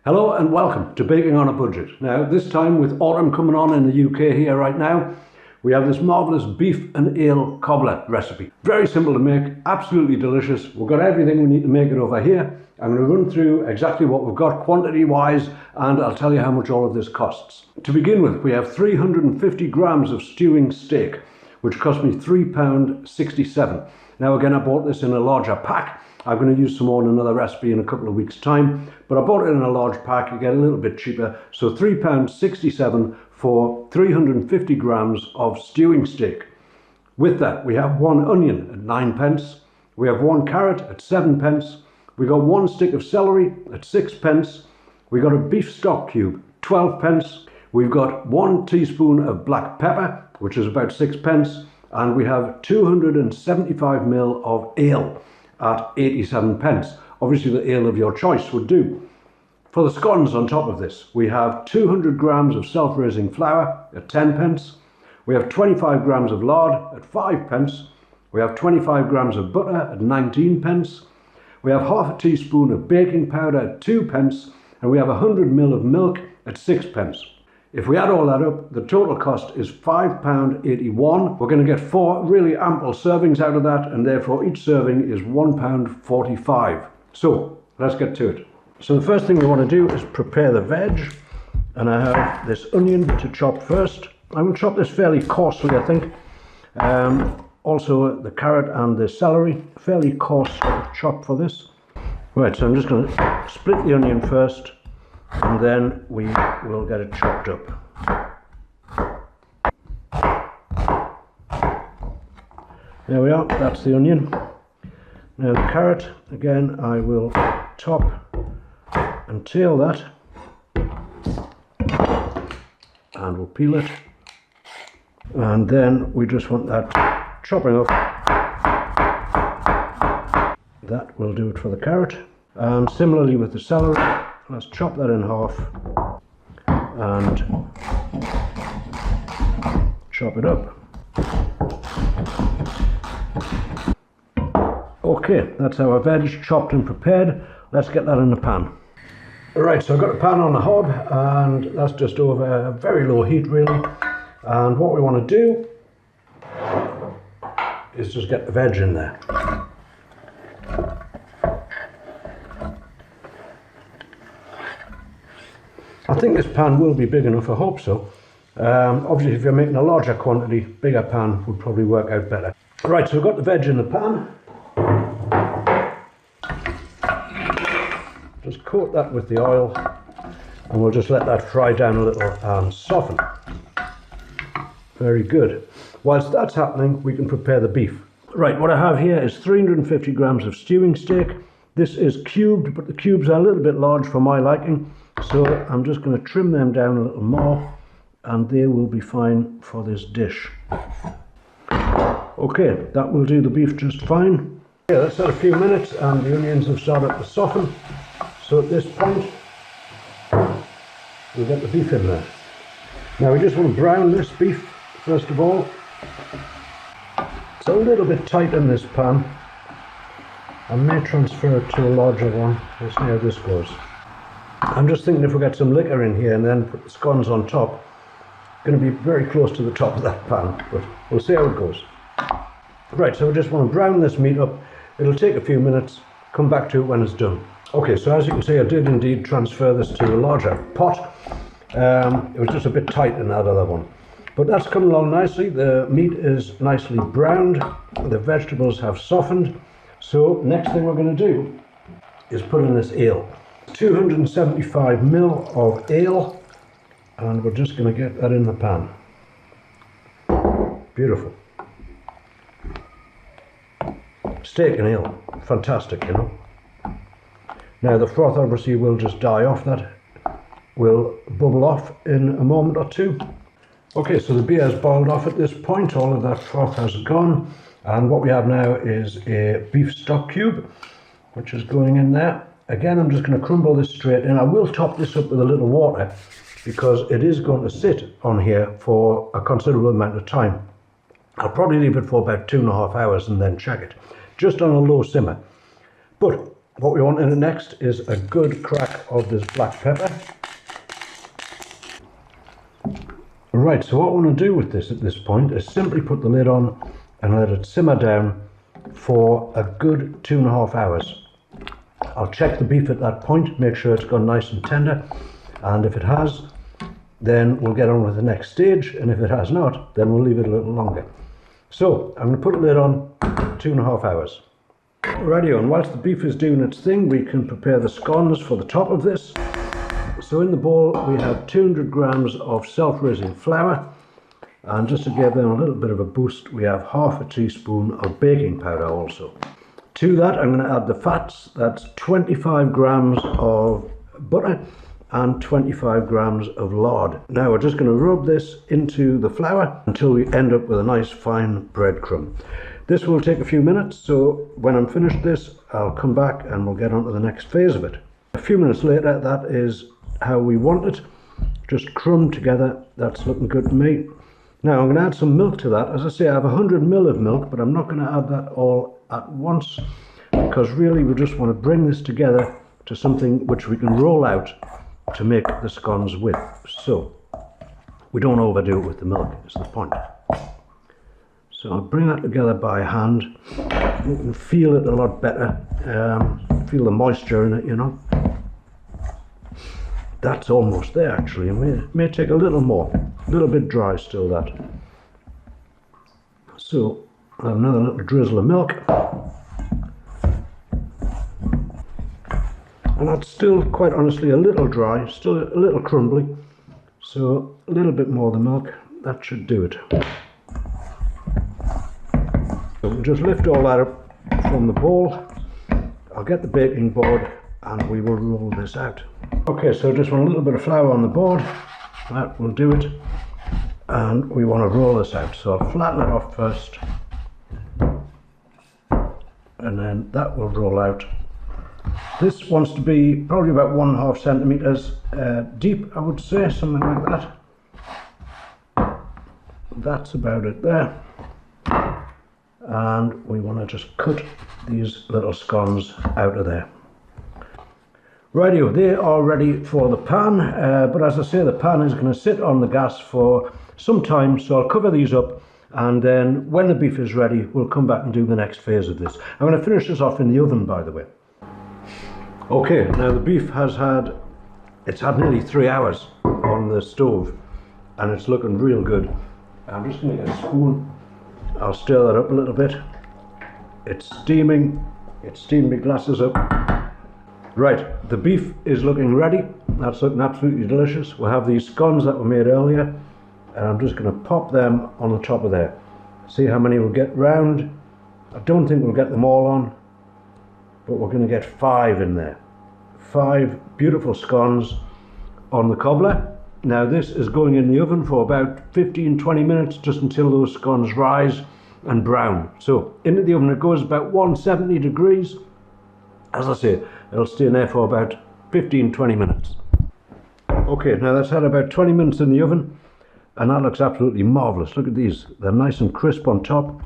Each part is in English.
Hello and welcome to Baking on a Budget. Now this time with autumn coming on in the UK here right now, we have this marvellous beef and ale cobbler recipe. Very simple to make, absolutely delicious. We've got everything we need to make it over here. I'm going to run through exactly what we've got quantity wise and I'll tell you how much all of this costs. To begin with, we have 350 grams of stewing steak, which cost me £3.67. Now again, I bought this in a larger pack. I'm going to use some more in another recipe in a couple of weeks' time, but I bought it in a large pack. You get a little bit cheaper, so £3.67 for 350 grams of stewing steak. With that, we have one onion at 9p, we have one carrot at 7p, we got one stick of celery at 6p, we got a beef stock cube, 12p, we've got 1 teaspoon of black pepper, which is about 6p, and we have 275ml of ale at 87p. Obviously the ale of your choice would do. For the scones on top of this, we have 200 grams of self-raising flour at 10p, we have 25 grams of lard at 5p, we have 25 grams of butter at 19p, we have half a teaspoon of baking powder at 2p, and we have 100ml of milk at 6p. If we add all that up, the total cost is £5.81. We're going to get 4 really ample servings out of that, and therefore each serving is £1.45. So let's get to it. So the first thing we want to do is prepare the veg, and I have this onion to chop first. I'm going to chop this fairly coarsely, I think. Also the carrot and the celery, fairly coarse chop for this. Right, so I'm just going to split the onion first, and then we will get it chopped up. There we are, that's the onion. Now the carrot, again, I will top and tail that, and we'll peel it, and then we just want that chopping up. That will do it for the carrot, and similarly with the celery. Let's chop that in half and chop it up. Okay, that's our veg chopped and prepared. Let's get that in the pan. Alright, so I've got the pan on the hob, and that's just over a very low heat really. And what we want to do is just get the veg in there. I think this pan will be big enough, I hope so. Obviously if you're making a larger quantity, bigger pan would probably work out better. Right, so we've got the veg in the pan. Just coat that with the oil, and we'll just let that fry down a little and soften. Very good. Whilst that's happening, we can prepare the beef. Right, what I have here is 350 grams of stewing steak. This is cubed, but the cubes are a little bit large for my liking. So I'm just going to trim them down a little more, and they will be fine for this dish. Okay, that will do the beef just fine. Yeah, that's had a few minutes and the onions have started to soften. So at this point, we'll get the beef in there. Now we just want to brown this beef first of all. It's a little bit tight in this pan. I may transfer it to a larger one. We'll see how this goes. I'm just thinking if we get some liquor in here and then put the scones on top, it's going to be very close to the top of that pan, but we'll see how it goes. Right, so we just want to brown this meat up. It'll take a few minutes, come back to it when it's done. Okay, so as you can see, I did indeed transfer this to a larger pot. It was just a bit tight in that other one. But that's come along nicely. The meat is nicely browned. The vegetables have softened. So next thing we're going to do is put in this ale. 275ml of ale, and we're just going to get that in the pan. Beautiful. Steak and ale, fantastic, you know. Now the froth obviously will just die off, that will bubble off in a moment or two. Okay, so the beer has boiled off at this point, all of that froth has gone, and what we have now is a beef stock cube, which is going in there. Again, I'm just going to crumble this straight in. I will top this up with a little water because it is going to sit on here for a considerable amount of time. I'll probably leave it for about 2.5 hours and then check it, just on a low simmer. But What we want in it next is a good crack of this black pepper. Right, so what I want to do with this at this point is simply put the lid on and let it simmer down for a good 2.5 hours. I'll check the beef at that point, make sure it's gone nice and tender, and if it has, then we'll get on with the next stage, and if it has not, then we'll leave it a little longer. So I'm going to put the lid on 2.5 hours. Righty, and whilst the beef is doing its thing, we can prepare the scones for the top of this. So in the bowl we have 200 grams of self-raising flour, and just to give them a little bit of a boost, we have half a teaspoon of baking powder also. To that I'm going to add the fats. That's 25 grams of butter and 25 grams of lard. Now we're just going to rub this into the flour until we end up with a nice fine breadcrumb. This will take a few minutes, so when I'm finished this, I'll come back and we'll get on to the next phase of it. A few minutes later, that is how we want it, just crumbed together. That's looking good to me. Now I'm going to add some milk to that. As I say, I have 100 ml of milk, but I'm not going to add that all at once, because really we just want to bring this together to something which we can roll out to make the scones with. So we don't overdo it with the milk, is the point. So I'll bring that together by hand. You can feel it a lot better, feel the moisture in it, you know. That's almost there actually. It may take a little more, a little bit dry still that. So I'll have another little drizzle of milk. And that's still, quite honestly, a little dry, still a little crumbly. So a little bit more of the milk, that should do it. So we'll just lift all that up from the bowl. I'll get the baking board and we will roll this out. Okay, so just want a little bit of flour on the board. That will do it. And we want to roll this out. So I'll flatten it off first. And then that will roll out. This wants to be probably about 1.5 centimeters deep, I would say, something like that. That's about it there. And we want to just cut these little scones out of there. Rightio, they are ready for the pan, but as I say, the pan is going to sit on the gas for some time, so I'll cover these up, and then when the beef is ready, we'll come back and do the next phase of this. I'm going to finish this off in the oven, by the way. Okay, now the beef has had nearly 3 hours on the stove, and it's looking real good. I'm just going to get a spoon. I'll stir that up a little bit. It's steaming. It's steamed my glasses up. Right, the beef is looking ready. That's looking absolutely delicious. We'll have these scones that were made earlier, and I'm just going to pop them on the top of there. See how many we'll get round. I don't think we'll get them all on, but we're going to get 5 in there. 5 beautiful scones on the cobbler. Now this is going in the oven for about 15-20 minutes, just until those scones rise and brown. So into the oven it goes, about 170 degrees. As I say, it'll stay in there for about 15-20 minutes. Okay, now that's had about 20 minutes in the oven, and that looks absolutely marvellous. Look at these, they're nice and crisp on top.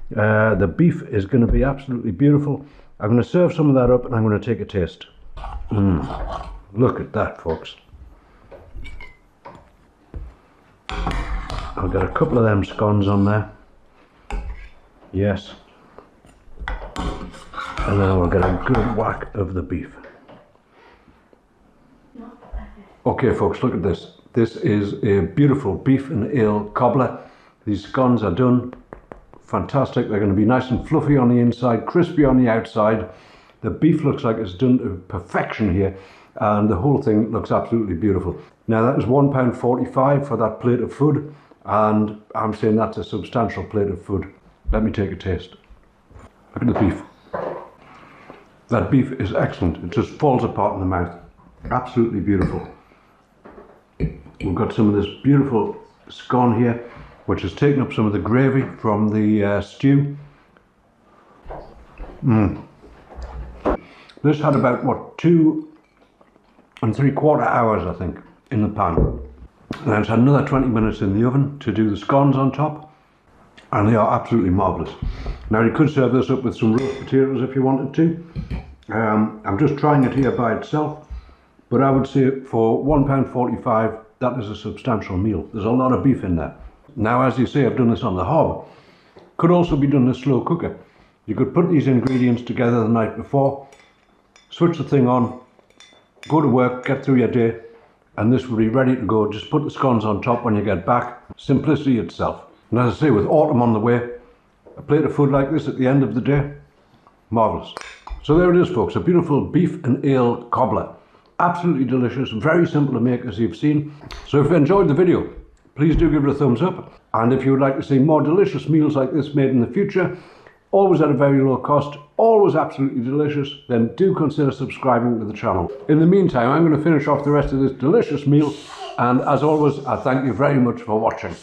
The beef is going to be absolutely beautiful. I'm going to serve some of that up and I'm going to take a taste. Look at that, folks. I've got a couple of them scones on there. Yes. And then we'll get a good whack of the beef. Okay folks, look at this. This is a beautiful beef and ale cobbler. These scones are done. Fantastic. They're going to be nice and fluffy on the inside, crispy on the outside. The beef looks like it's done to perfection here, and the whole thing looks absolutely beautiful. Now that is £1.45 for that plate of food, and I'm saying that's a substantial plate of food. Let me take a taste. Look at the beef. That beef is excellent. It just falls apart in the mouth. Absolutely beautiful. We've got some of this beautiful scone here, which has taken up some of the gravy from the stew. This had about, what, 2 3/4 hours, I think, in the pan. And it's had another 20 minutes in the oven to do the scones on top, and they are absolutely marvellous. Now you could serve this up with some roast potatoes if you wanted to. I'm just trying it here by itself, but I would say for £1.45 that is a substantial meal. There's a lot of beef in there. Now, as you say, I've done this on the hob. Could also be done in a slow cooker. You could put these ingredients together the night before, switch the thing on, go to work, get through your day, and this will be ready to go. Just put the scones on top when you get back. Simplicity itself. And as I say, with autumn on the way, a plate of food like this at the end of the day, marvellous. So there it is, folks, a beautiful beef and ale cobbler. Absolutely delicious, very simple to make, as you've seen. So if you enjoyed the video, please do give it a thumbs up. And if you would like to see more delicious meals like this made in the future, always at a very low cost, always absolutely delicious, then do consider subscribing to the channel. In the meantime, I'm going to finish off the rest of this delicious meal, and as always, I thank you very much for watching.